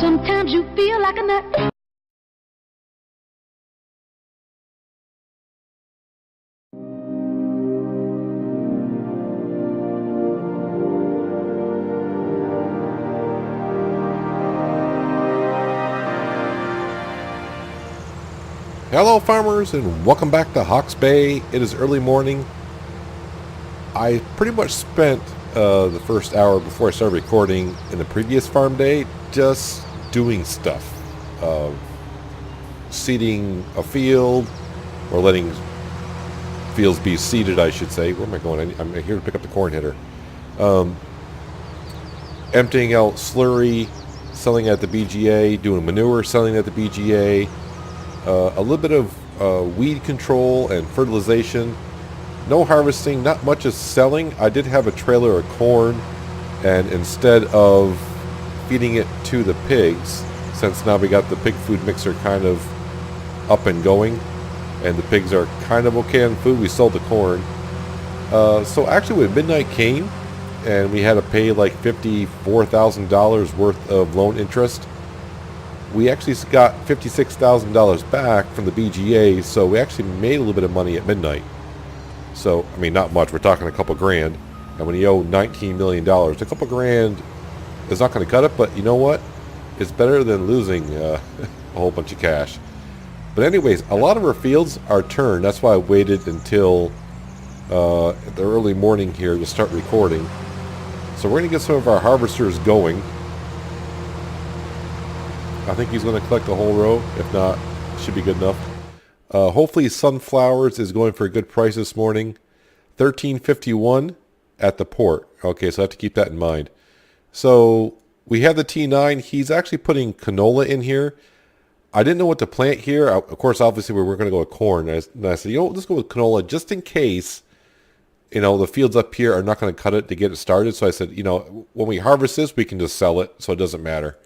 Sometimes you feel like a nut. Hello farmers and welcome back to Hawke's Bay. It is early morning. I pretty much spent the first hour before I started recording in the previous farm day just doing stuff. Seeding a field, or letting fields be seeded, I should say. Where am I going? I'm here to pick up the corn header. Emptying out slurry, selling at the BGA, doing manure, selling at the BGA. A little bit of weed control and fertilization. No harvesting, not much is selling. I did have a trailer of corn, and instead of feeding it to the pigs, since now we got the pig food mixer kind of up and going, and the pigs are kind of okay on food, we sold the corn. So actually when midnight came, and we had to pay like $54,000 worth of loan interest, we actually got $56,000 back from the BGA, so we actually made a little bit of money at midnight. So, I mean, not much. We're talking a couple grand. And when you owe $19 million, a couple grand is not going to cut it, but you know what? It's better than losing a whole bunch of cash. But anyways, a lot of our fields are turned. That's why I waited until the early morning here to start recording. So we're going to get some of our harvesters going. I think he's going to collect the whole row. If not, it should be good enough. Hopefully sunflowers is going for a good price this morning. $13.51 at the port. Okay, so I have to keep that in mind. So we have the T9. He's actually putting canola in here. I didn't know what to plant here. Of course, obviously, we were going to go with corn. And I said, you know, let's go with canola just in case, you know, the fields up here are not going to cut it to get it started. So I said, you know, when we harvest this, we can just sell it, so it doesn't matter.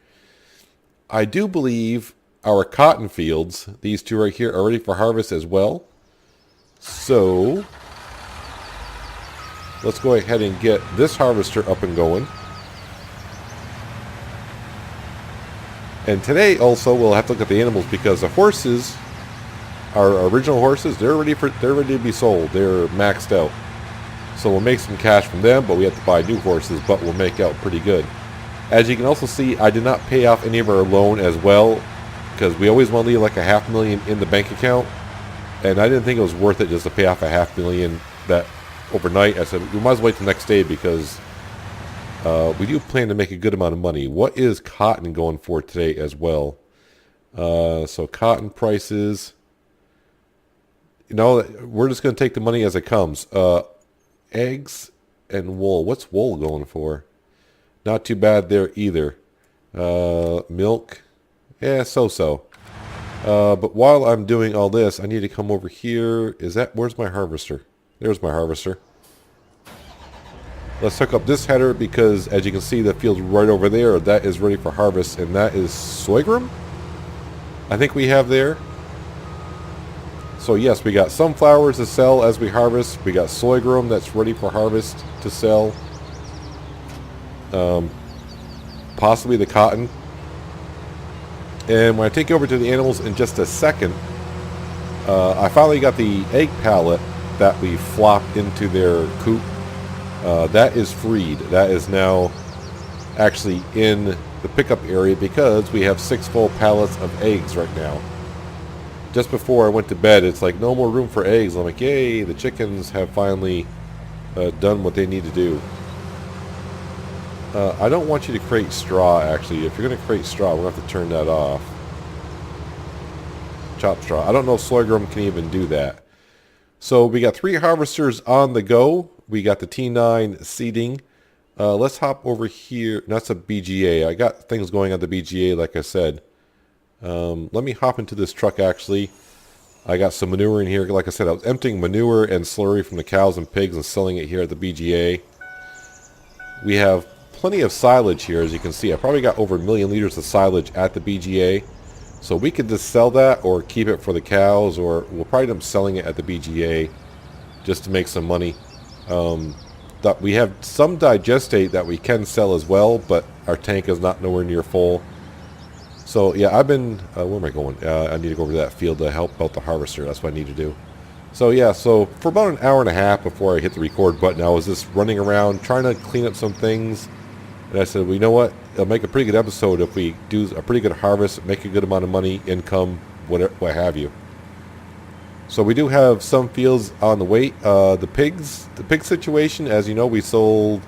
I do believe our cotton fields, these two right here, are ready for harvest as well. So let's go ahead and get this harvester up and going. And today also we'll have to look at the animals, because the horses, our original horses, they're ready to be sold. They're maxed out. So we'll make some cash from them, but we have to buy new horses, but we'll make out pretty good. As you can also see, I did not pay off any of our loan as well, because we always want to leave like $500,000 in the bank account, and I didn't think it was worth it just to pay off $500,000 that overnight. I said we might as well wait the next day, because we do plan to make a good amount of money. What is cotton going for today as well? So cotton prices, you know, we're just going to take the money as it comes. Eggs and wool. What's wool going for? Not too bad there either. Milk, yeah, so-so. But while I'm doing all this, I need to come over here. Where's my harvester? There's my harvester. Let's hook up this header, because as you can see, the field's right over there. That is ready for harvest, and that is sorghum, I think we have there. So yes, we got sunflowers to sell as we harvest. We got sorghum that's ready for harvest to sell. Possibly the cotton. And when I take you over to the animals in just a second, I finally got the egg pallet that we flopped into their coop. That is freed. That is now actually in the pickup area, because we have 6 full pallets of eggs right now. Just before I went to bed, it's like no more room for eggs. I'm like, yay, the chickens have finally done what they need to do. I don't want you to create straw, actually. If you're going to create straw, we'll have to turn that off. Chop straw. I don't know if sorghum can even do that. So we got 3 harvesters on the go. We got the T9 seeding. Let's hop over here. That's a BGA. I got things going on the BGA, like I said. Let me hop into this truck, actually. I got some manure in here. Like I said, I was emptying manure and slurry from the cows and pigs and selling it here at the BGA. We have plenty of silage here, as you can see. I probably got over 1 million liters of silage at the BGA. So we could just sell that or keep it for the cows, or we'll probably end up selling it at the BGA just to make some money. We have some digestate that we can sell as well, but our tank is not nowhere near full. So yeah, I've been, where am I going? I need to go over to that field to help out the harvester. That's what I need to do. So yeah, so for about an hour and a half before I hit the record button, I was just running around trying to clean up some things. And I said, well, you know what? It'll make a pretty good episode if we do a pretty good harvest, make a good amount of money, income, what have you. So we do have some fields on the way. The pig situation, as you know, we sold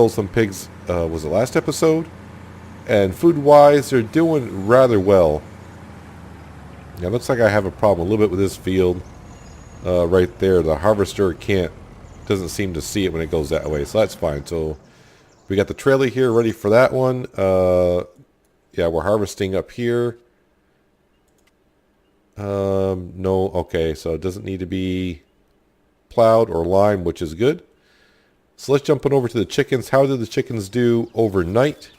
some pigs. Was the last episode? And food-wise, they're doing rather well. Yeah, it looks like I have a problem a little bit with this field right there. The harvester doesn't seem to see it when it goes that way, so that's fine. So we got the trailer here ready for that one. Yeah, we're harvesting up here. No, okay, so it doesn't need to be plowed or limed, which is good. So let's jump on over to the chickens. How did the chickens do overnight?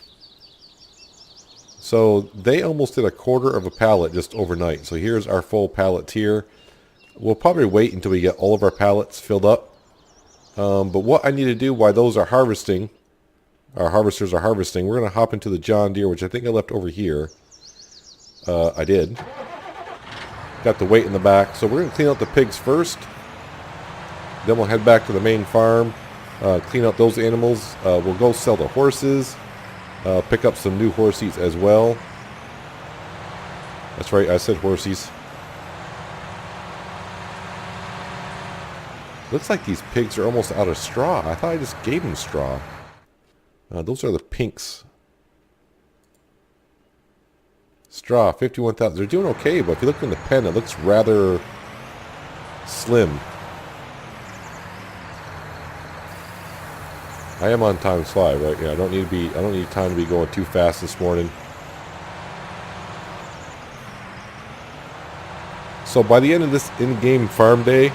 So they almost did a quarter of a pallet just overnight. So here's our full pallet here. We'll probably wait until we get all of our pallets filled up. But what I need to do while those are harvesting, our harvesters are harvesting, we're going to hop into the John Deere, which I think I left over here. I did. Got the weight in the back. So we're going to clean out the pigs first. Then we'll head back to the main farm, clean out those animals. We'll go sell the horses. Pick up some new horsies as well. That's right, I said horsies. Looks like these pigs are almost out of straw. I thought I just gave them straw. Those are the pinks. Straw, 51,000. They're doing okay, but if you look in the pen, it looks rather slim. I am on time slide, right? Yeah, I don't need time to be going too fast this morning. So by the end of this in-game farm day,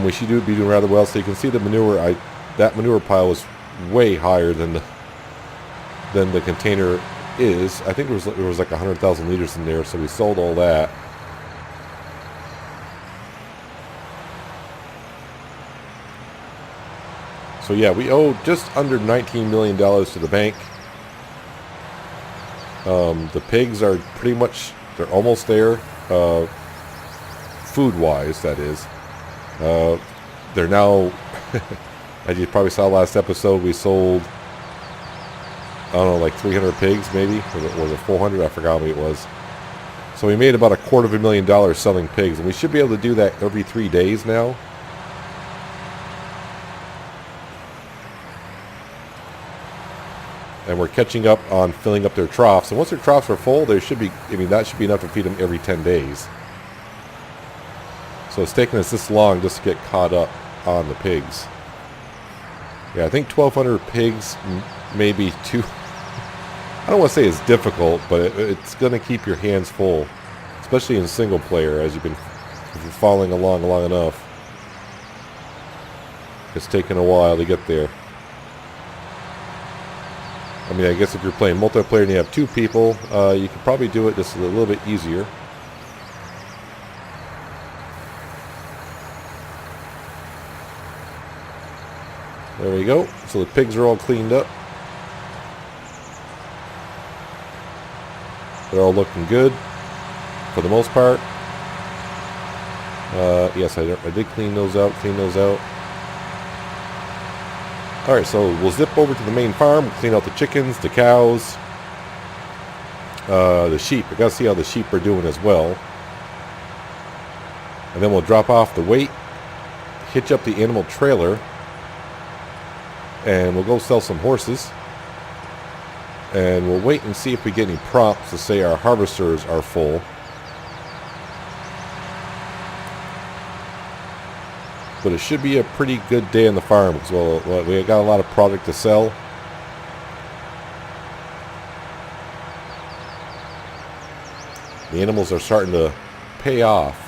we should be doing rather well. So you can see the manure. That manure pile was way higher than the container is. I think there was like 100,000 liters in there. So we sold all that. So yeah, we owe just under $19 million to the bank. The pigs are pretty much, they're almost there. Food-wise, that is. They're now, as you probably saw last episode, we sold, I don't know, like 300 pigs maybe? Was it 400? I forgot how many it was. So we made about $250,000 selling pigs, and we should be able to do that every 3 days now. And we're catching up on filling up their troughs. And once their troughs are full, that should be enough to feed them every 10 days. So it's taken us this long just to get caught up on the pigs. Yeah, I think 1,200 pigs may be too... I don't want to say it's difficult, but it's going to keep your hands full. Especially in single player, if you're following along long enough. It's taken a while to get there. I mean, I guess if you're playing multiplayer and you have 2 people, you can probably do it just a little bit easier. There we go. So the pigs are all cleaned up. They're all looking good for the most part. Yes, I did clean those out. Alright, so we'll zip over to the main farm, clean out the chickens, the cows, the sheep. I gotta see how the sheep are doing as well. And then we'll drop off the weight, hitch up the animal trailer, and we'll go sell some horses. And we'll wait and see if we get any prompts to say our harvesters are full. But it should be a pretty good day on the farm as well. We got a lot of product to sell. The animals are starting to pay off.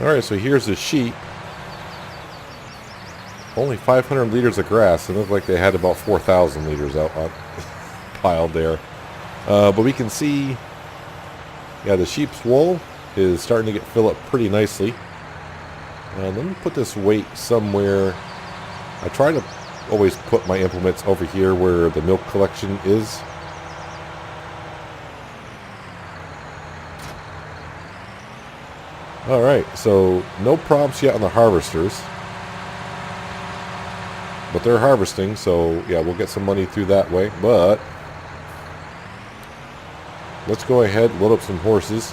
Alright, so here's the sheep. Only 500 liters of grass. It looked like they had about 4,000 liters out piled there. But we can see, yeah, the sheep's wool is starting to get filled up pretty nicely. Let me put this weight somewhere. I try to always put my implements over here where the milk collection is. Alright, so no prompts yet on the harvesters. But they're harvesting, so yeah, we'll get some money through that way. But let's go ahead and load up some horses.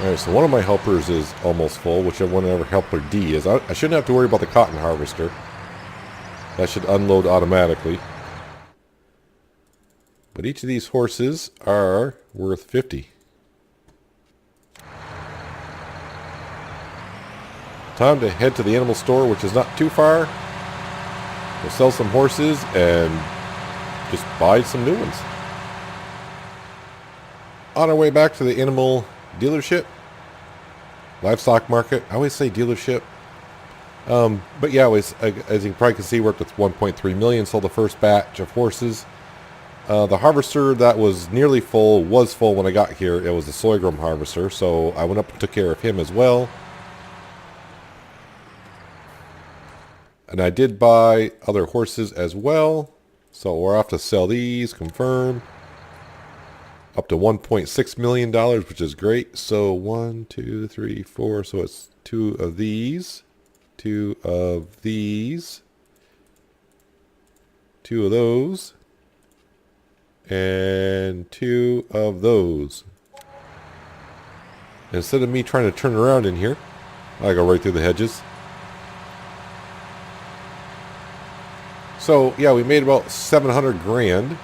Alright, so one of my helpers is almost full, whichever helper D is. I shouldn't have to worry about the cotton harvester. That should unload automatically. But each of these horses are worth 50. Time to head to the animal store, which is not too far. We'll sell some horses and just buy some new ones. On our way back to the animal dealership, livestock market. I always say dealership. But yeah, as you probably can see, worked with 1.3 million, sold the first batch of horses. The harvester that was nearly full was full when I got here. It was the sorghum harvester, so I went up and took care of him as well. And I did buy other horses as well. So we're off to sell these, confirm. Up to $1.6 million, which is great. So 1, 2, 3, 4. So it's 2 of these. 2 of these. 2 of those. And 2 of those. Instead of me trying to turn around in here, I go right through the hedges. So yeah, we made about 700 grand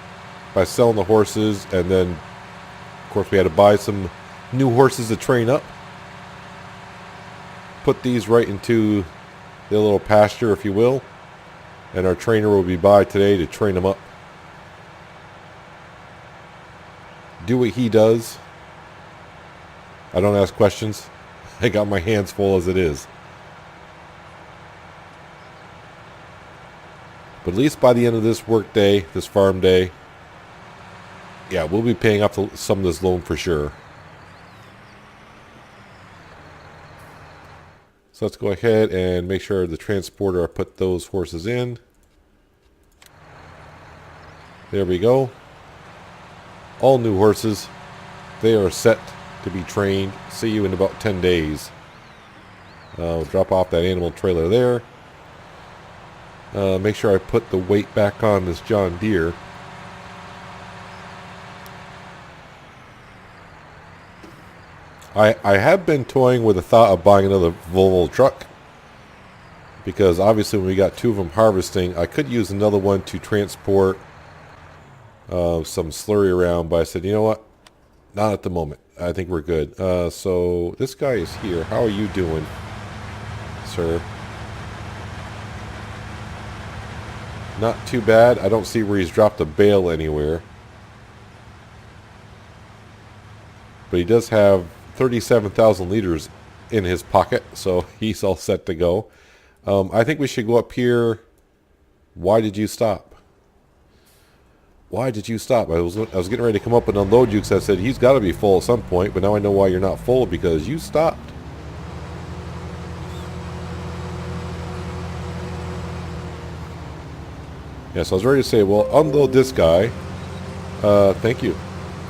by selling the horses, and then of course we had to buy some new horses to train up. Put these right into the little pasture, if you will, and our trainer will be by today to train them up. Do what he does. I don't ask questions. I got my hands full as it is. But at least by the end of this work day, this farm day, yeah, we'll be paying off some of this loan for sure. So let's go ahead and make sure the transporter, I put those horses in. There we go. All new horses. They are set to be trained. See you in about 10 days. I'll drop off that animal trailer there. Make sure I put the weight back on this John Deere. I have been toying with the thought of buying another Volvo truck, because obviously when we got 2 of them harvesting, I could use another one to transport some slurry around, but I said, you know what, not at the moment. I think we're good. So this guy is here. How are you doing, sir? Not too bad. I don't see where he's dropped a bale anywhere. But he does have 37,000 liters in his pocket, so he's all set to go. I think we should go up here. Why did you stop? Why did you stop? I was getting ready to come up and unload you because I said he's got to be full at some point, but now I know why you're not full, because you stopped. Yes, I was ready to say, well, unload this guy. Thank you,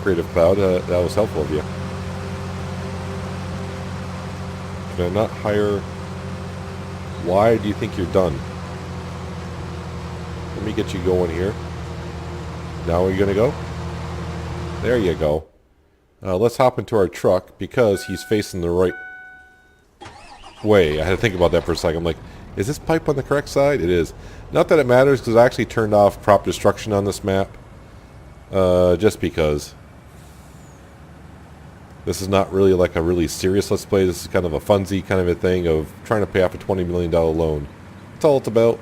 Creative Cloud. That was helpful of you. Can I not hire? Why do you think you're done? Let me get you going here. Now are you going to go? There you go. Let's hop into our truck, because he's facing the right way. I had to think about that for a second. I'm like, is this pipe on the correct side? It is. Not that it matters, because I actually turned off crop destruction on this map. Just because. This is not really like a really serious Let's Play. This is kind of a funsy kind of a thing of trying to pay off a $20 million loan. That's all it's about.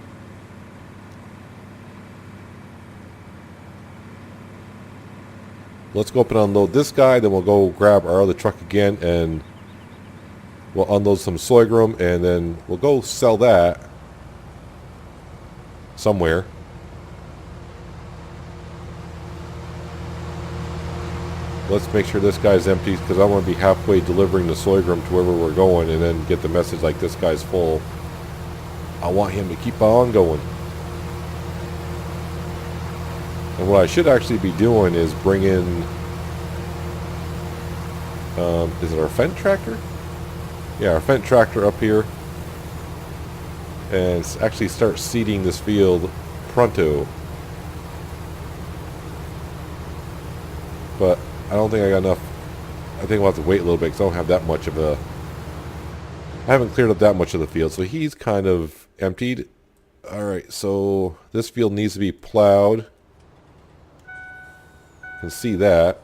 Let's go up and unload this guy, then we'll go grab our other truck again and we'll unload some sorghum, and then we'll go sell that somewhere. Let's make sure this guy's empty, because I want to be halfway delivering the sorghum to wherever we're going and then get the message like this guy's full. I want him to keep on going. And what I should actually be doing is bring in, is it our Fendt tractor? Yeah, our Fendt tractor up here. And actually start seeding this field pronto. But I don't think I got enough. I think we'll have to wait a little bit because I don't have that much of a... I haven't cleared up that much of the field. So he's kind of emptied. Alright, so this field needs to be plowed. Can see that.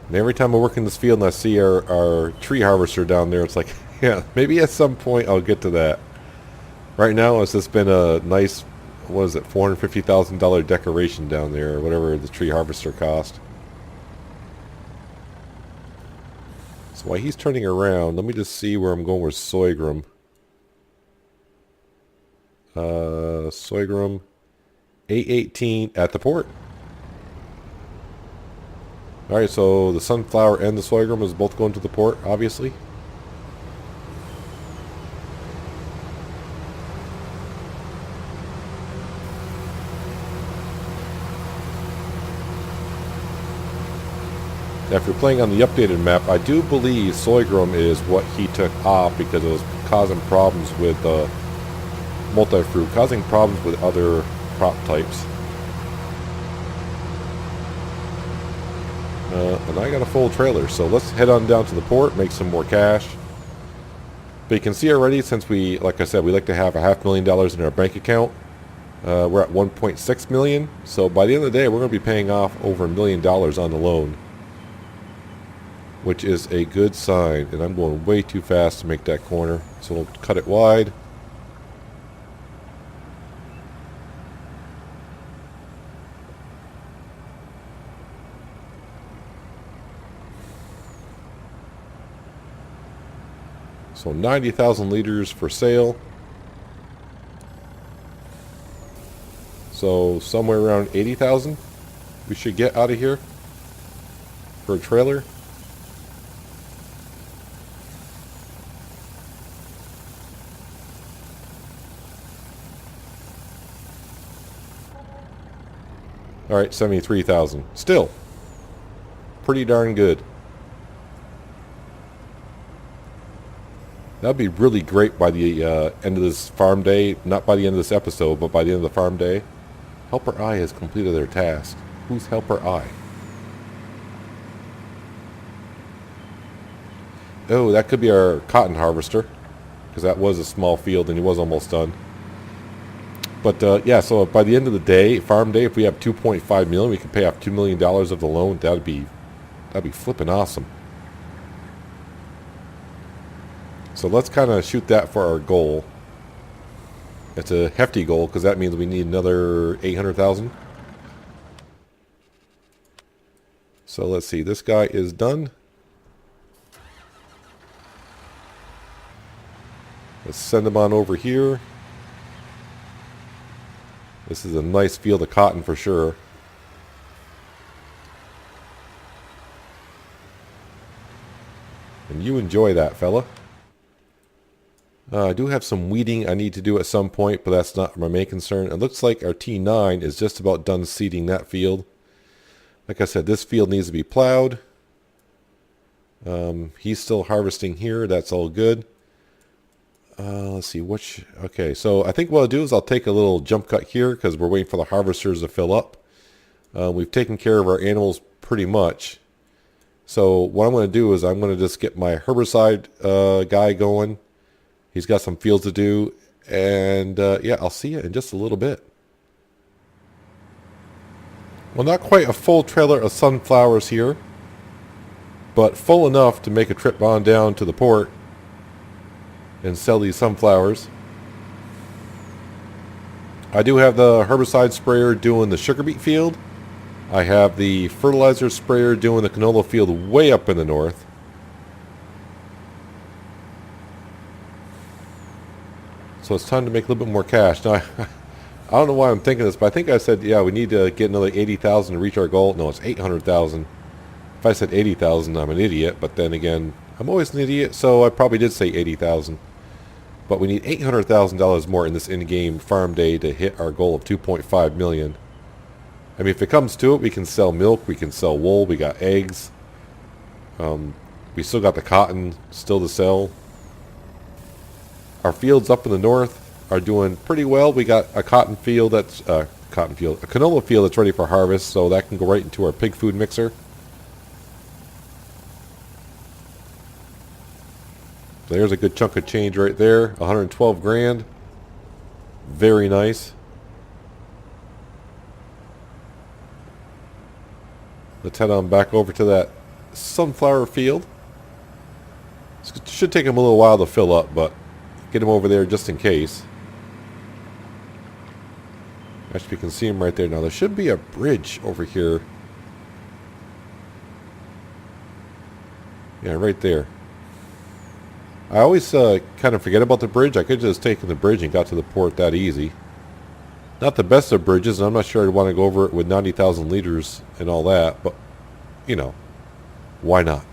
And every time I work in this field and I see our tree harvester down there, it's like, yeah, maybe at some point I'll get to that. Right now it's just been a nice, what is it, $450,000 decoration down there, or whatever the tree harvester cost. So while he's turning around, let me just see where I'm going with sorghum. Sorghum 818 at the port. Alright, so the sunflower and the sorghum is both going to the port, obviously. Now, if you're playing on the updated map, I do believe sorghum is what he took off because it was causing problems with multi-fruit, causing problems with other crop types. And I got a full trailer, so let's head on down to the port, make some more cash. But you can see already, since we, like I said, we like to have $500,000 in our bank account. We're at 1.6 million, so by the end of the day, we're going to be paying off over $1 million on the loan, which is a good sign. And I'm going way too fast to make that corner, so we'll cut it wide. So 90,000 liters for sale. So somewhere around 80,000 we should get out of here for a trailer. Alright, 73,000. Still pretty darn good. That'd be really great by the end of this farm day. Not by the end of this episode, but by the end of the farm day. Helper I has completed their task. Who's Helper I? Oh, that could be our cotton harvester, because that was a small field and he was almost done. But yeah, so by the end of the day, farm day, if we have 2.5 million, we can pay off $2 million of the loan. That'd be flipping awesome. So let's kind of shoot that for our goal. It's a hefty goal because that means we need another 800,000. So let's see, this guy is done. Let's send him on over here. This is a nice field of cotton for sure. And you enjoy that, fella. I do have some weeding I need to do at some point, but that's not my main concern. It looks like our T9 is just about done seeding that field. Like I said, this field needs to be plowed. He's still harvesting here. That's all good. Let's see, okay, so I think what I'll do is I'll take a little jump cut here because we're waiting for the harvesters to fill up. We've taken care of our animals pretty much. So what I'm going to do is I'm going to just get my herbicide guy going. He's got some fields to do, and yeah, I'll see you in just a little bit. Well, not quite a full trailer of sunflowers here, but full enough to make a trip on down to the port and sell these sunflowers. I do have the herbicide sprayer doing the sugar beet field. I have the fertilizer sprayer doing the canola field way up in the north. So it's time to make a little bit more cash. Now, I don't know why I'm thinking this, but I think I said, yeah, we need to get another 80,000 to reach our goal. No, it's 800,000. If I said 80,000, I'm an idiot. But then again, I'm always an idiot, so I probably did say 80,000. But we need $800,000 more in this in-game farm day to hit our goal of 2.5 million. I mean, if it comes to it, we can sell milk, we can sell wool, we got eggs. We still got the cotton still to sell. Our fields up in the north are doing pretty well. We got a cotton field that's a canola field that's ready for harvest, so that can go right into our pig food mixer. There's a good chunk of change right there, 112 grand. Very nice. Let's head on back over to that sunflower field. It should take them a little while to fill up, but get them over there just in case. Actually, you can see them right there. Now, there should be a bridge over here. Yeah, right there. I always kind of forget about the bridge. I could have just taken the bridge and got to the port that easy. Not the best of bridges, and I'm not sure I'd want to go over it with 90,000 liters and all that, but, you know, why not?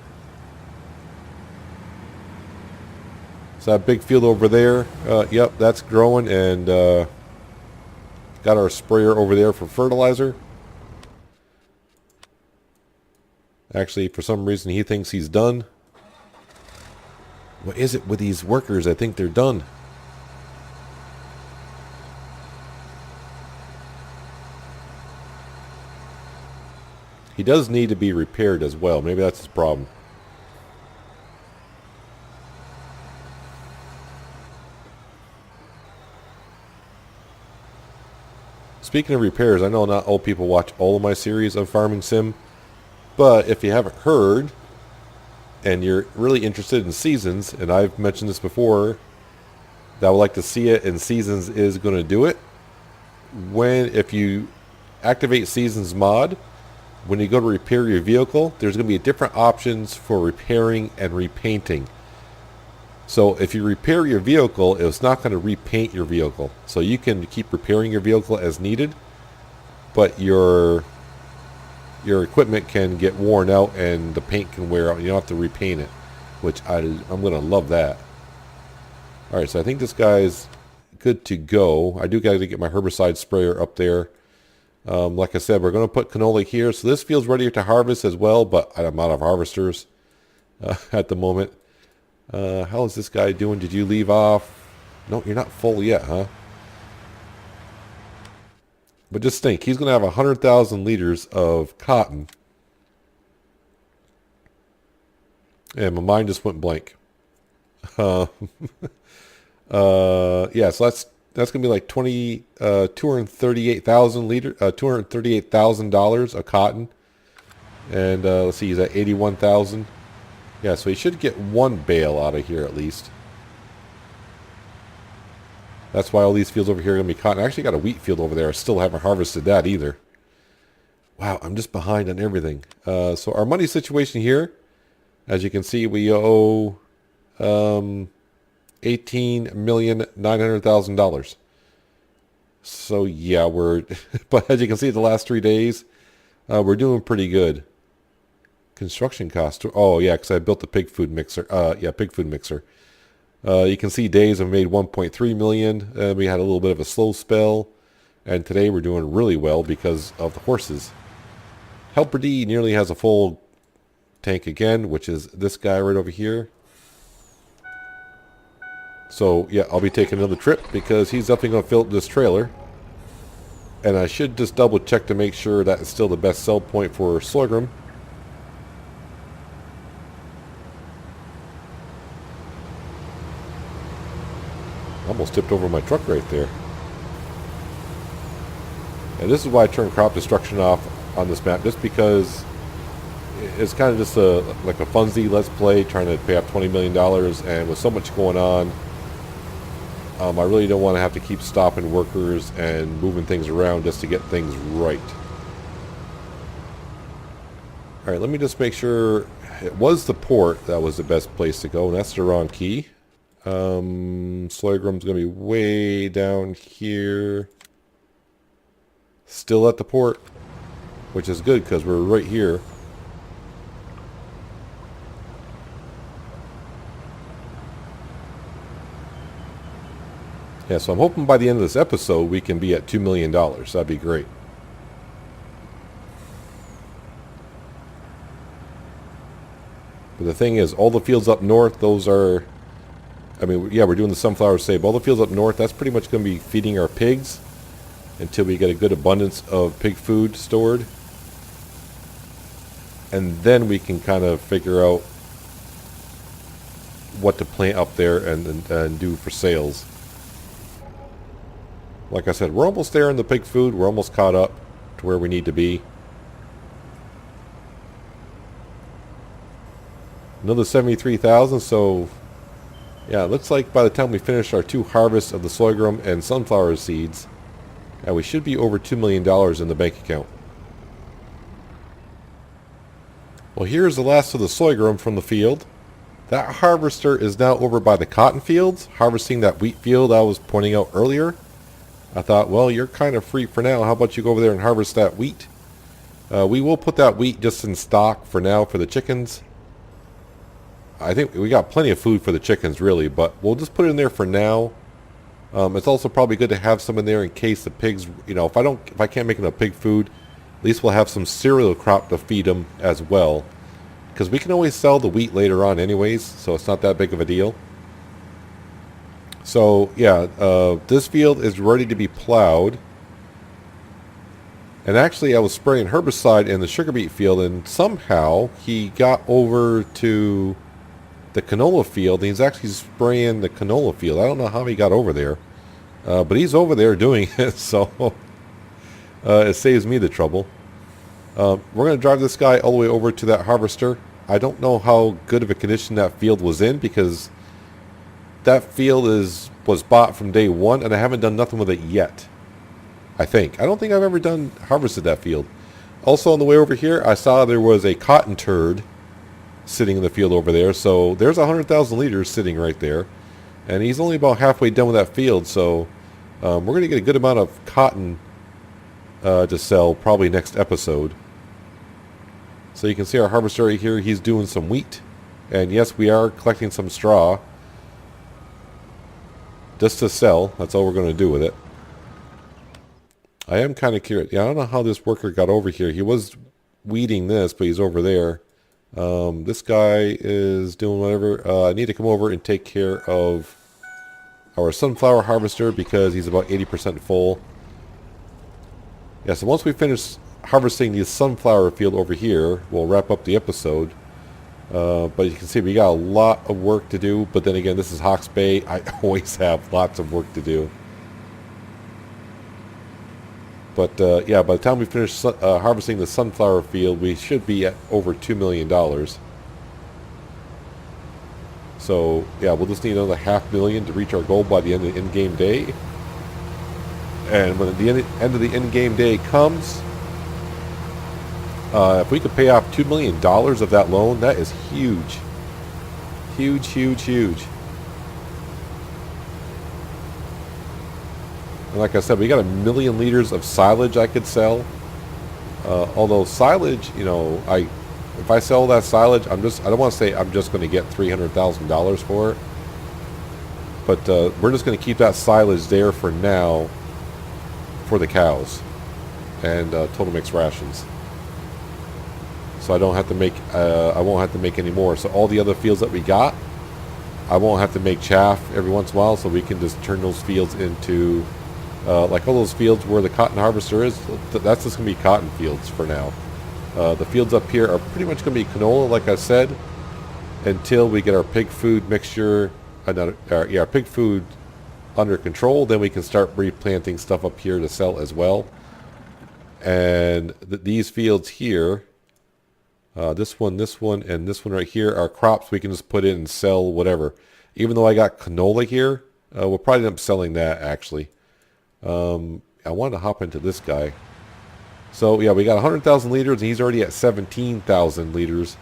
So that big field over there, yep, that's growing, and got our sprayer over there for fertilizer. Actually, for some reason, he thinks he's done. What is it with these workers? I think they're done. He does need to be repaired as well. Maybe that's his problem. Speaking of repairs, I know not all people watch all of my series of Farming Sim, but if you haven't heard, and you're really interested in Seasons, and I've mentioned this before, that I would like to see it, and Seasons is going to do it. If you activate Seasons mod, when you go to repair your vehicle, there's going to be different options for repairing and repainting. So if you repair your vehicle, it's not going to repaint your vehicle. So you can keep repairing your vehicle as needed, but your equipment can get worn out and the paint can wear out and you don't have to repaint it, which I'm going to love that. Alright, so I think this guy's good to go. I do got to get my herbicide sprayer up there. Like I said, we're going to put canola here. So this field's ready to harvest as well, but I'm out of harvesters at the moment. How is this guy doing? Did you leave off? No, you're not full yet, huh? But just think, he's going to have 100,000 liters of cotton. And my mind just went blank. Yeah, so that's going to be like $238,000 of cotton. And let's see, he's at 81,000. Yeah, so he should get one bale out of here at least. That's why all these fields over here are going to be cotton. I actually got a wheat field over there. I still haven't harvested that either. Wow, I'm just behind on everything. So our money situation here, as you can see, we owe $18,900,000. So yeah, but as you can see, the last 3 days, we're doing pretty good. Construction cost. Oh yeah, because I built the pig food mixer. Pig food mixer. You can see days have made 1.3 million. We had a little bit of a slow spell, and today we're doing really well because of the horses. Helper D nearly has a full tank again, which is this guy right over here. So yeah, I'll be taking another trip because he's definitely going to fill up this trailer. And I should just double check to make sure that it's still the best sell point for sorghum. Almost tipped over my truck right there. And this is why I turned crop destruction off on this map, just because it's kind of just like a funsy let's play, trying to pay off $20 million, and with so much going on, I really don't want to have to keep stopping workers and moving things around just to get things right. Alright, let me just make sure it was the port that was the best place to go, and that's the wrong key. Sloygram's going to be way down here. Still at the port, which is good because we're right here. Yeah, so I'm hoping by the end of this episode we can be at $2 million. That'd be great. But the thing is, all the fields up north, those are... I mean, yeah, we're doing the sunflower save. All the fields up north, that's pretty much going to be feeding our pigs until we get a good abundance of pig food stored. And then we can kind of figure out what to plant up there and do for sales. Like I said, we're almost there in the pig food. We're almost caught up to where we need to be. Another 73,000, so yeah, it looks like by the time we finish our 2 harvests of the sorghum and sunflower seeds, we should be over $2 million in the bank account. Well, here's the last of the sorghum from the field. That harvester is now over by the cotton fields, harvesting that wheat field I was pointing out earlier. I thought, well, you're kind of free for now. How about you go over there and harvest that wheat? We will put that wheat just in stock for now for the chickens. I think we got plenty of food for the chickens, really, but we'll just put it in there for now. It's also probably good to have some in there in case the pigs, you know, if I can't make enough pig food, at least we'll have some cereal crop to feed them as well. Because we can always sell the wheat later on anyways, so it's not that big of a deal. So, yeah, this field is ready to be plowed. And actually, I was spraying herbicide in the sugar beet field, and somehow he got over to the canola field, and he's actually spraying the canola field. I don't know how he got over there, but he's over there doing it, so it saves me the trouble. We're going to drive this guy all the way over to that harvester. I don't know how good of a condition that field was in, because that field was bought from day one, and I haven't done nothing with it yet. I don't think I've ever harvested that field. Also, on the way over here, I saw there was a cotton turd sitting in the field over there. So there's 100,000 liters sitting right there, and he's only about halfway done with that field. So we're going to get a good amount of cotton to sell probably next episode. So you can see our harvester right here. He's doing some wheat, and yes, we are collecting some straw just to sell. That's all we're going to do with it. I am kind of curious. Yeah, I don't know how this worker got over here. He was weeding this, but he's over there. This guy is doing whatever. I need to come over and take care of our sunflower harvester because he's about 80% full. Yeah, so once we finish harvesting the sunflower field over here, we'll wrap up the episode. But you can see we got a lot of work to do. But then again, this is Hawke's Bay. I always have lots of work to do. But yeah, by the time we finish harvesting the sunflower field, we should be at over $2 million. So yeah, we'll just need another $500,000 to reach our goal by the end of the in-game day. And when the end of the in-game day comes, if we could pay off $2 million of that loan, that is huge. Huge, huge, huge. And like I said, we got 1 million liters of silage I could sell. Although silage, you know, if I sell that silage, I don't want to say I'm just going to get $300,000 for it. But we're just going to keep that silage there for now for the cows and total mixed rations. So I don't have to make, I won't have to make any more. So all the other fields that we got, I won't have to make chaff every once in a while, so we can just turn those fields into, like all those fields where the cotton harvester is, that's just going to be cotton fields for now. The fields up here are pretty much going to be canola, like I said, until we get our pig food mixture, our pig food under control. Then we can start replanting stuff up here to sell as well. And these fields here, this one, and this one right here are crops we can just put in and sell whatever. Even though I got canola here, We'll probably end up selling that, actually. I wanted to hop into this guy. So, yeah, we got 100,000 liters, and he's already at 17,000 liters.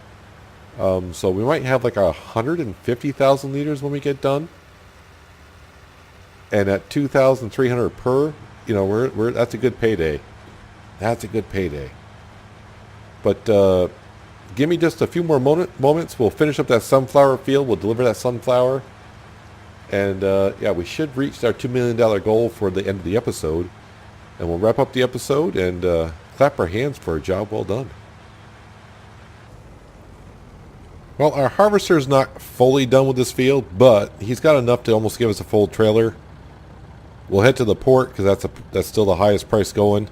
So we might have like 150,000 liters when we get done. And at 2,300 per, you know, we're that's a good payday. That's a good payday. But give me just a few more moments. We'll finish up that sunflower field. We'll deliver that sunflower. And yeah, we should reach our $2 million goal for the end of the episode. And we'll wrap up the episode and clap our hands for a job well done. Well, our harvester is not fully done with this field, but he's got enough to almost give us a full trailer. We'll head to the port because that's still the highest price going.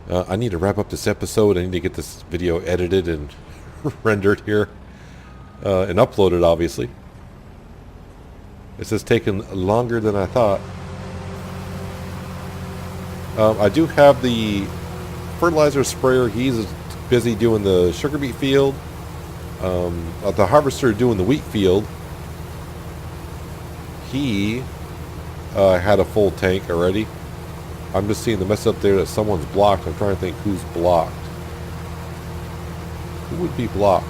I need to wrap up this episode. I need to get this video edited and rendered here and uploaded, obviously. This has taken longer than I thought. I do have the fertilizer sprayer. He's busy doing the sugar beet field. The harvester doing the wheat field. He had a full tank already. I'm just seeing the mess up there that someone's blocked. I'm trying to think who's blocked. Who would be blocked?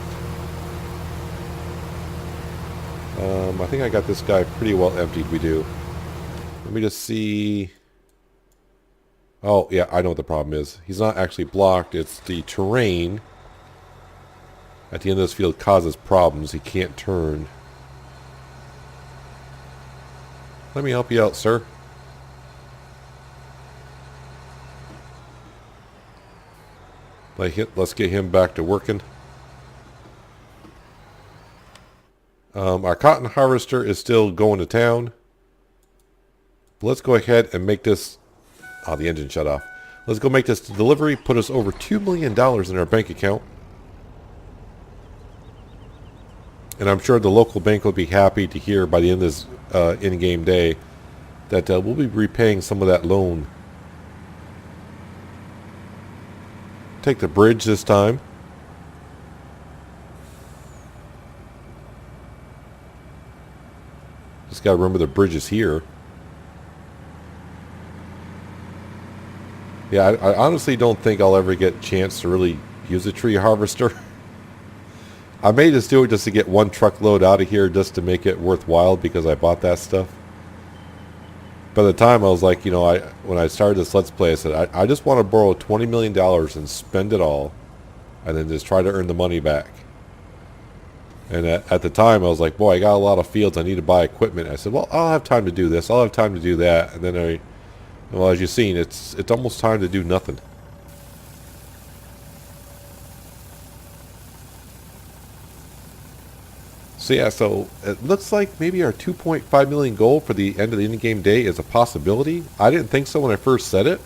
I think I got this guy pretty well emptied. We do. Let me just see. Oh, yeah, I know what the problem is. He's not actually blocked. It's the terrain at the end of this field causes problems. He can't turn. Let me help you out, sir. Let's get him back to working. Our cotton harvester is still going to town. But let's go ahead and make this... Oh, the engine shut off. Let's go make this delivery. Put us over $2 million in our bank account. And I'm sure the local bank will be happy to hear by the end of this in-game day that we'll be repaying some of that loan. Take the bridge this time. Just got to remember the bridge is here. Yeah, I honestly don't think I'll ever get a chance to really use a tree harvester. I may just do it just to get one truckload out of here just to make it worthwhile because I bought that stuff. By the time I was like, you know, when I started this Let's Play, I said, I just want to borrow $20 million and spend it all and then just try to earn the money back. And at the time, I was like, boy, I got a lot of fields. I need to buy equipment. I said, well, I'll have time to do this. I'll have time to do that. And then well, as you've seen, it's almost time to do nothing. So yeah, so it looks like maybe our 2.5 million goal for the end of the in-game day is a possibility. I didn't think so when I first said it.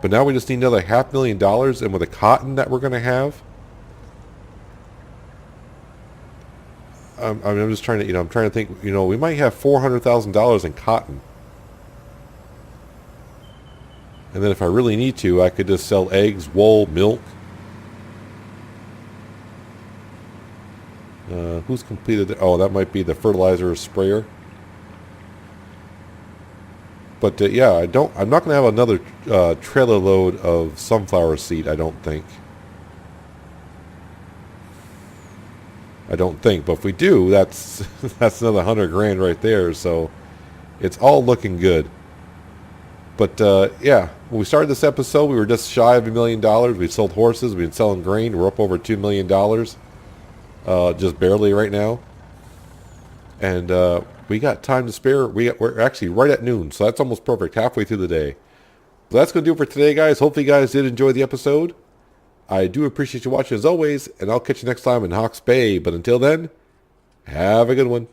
But now we just need another $500,000, and with the cotton that we're going to have, I'm just trying to, I'm trying to think, we might have $400,000 in cotton. And then if I really need to, I could just sell eggs, wool, milk. Who's completed it? Oh, that might be the fertilizer sprayer. But yeah, I'm not going to have another trailer load of sunflower seed, I don't think. But if we do, that's another 100 grand right there. So it's all looking good. But yeah, when we started this episode, we were just shy of $1 million. We sold horses. We've been selling grain. We're up over $2 million. Just barely right now. And we got time to spare. We're actually right at noon, so that's almost perfect, halfway through the day. So that's going to do it for today, guys. Hopefully you guys did enjoy the episode. I do appreciate you watching as always, and I'll catch you next time in Hawke's Bay. But until then, have a good one.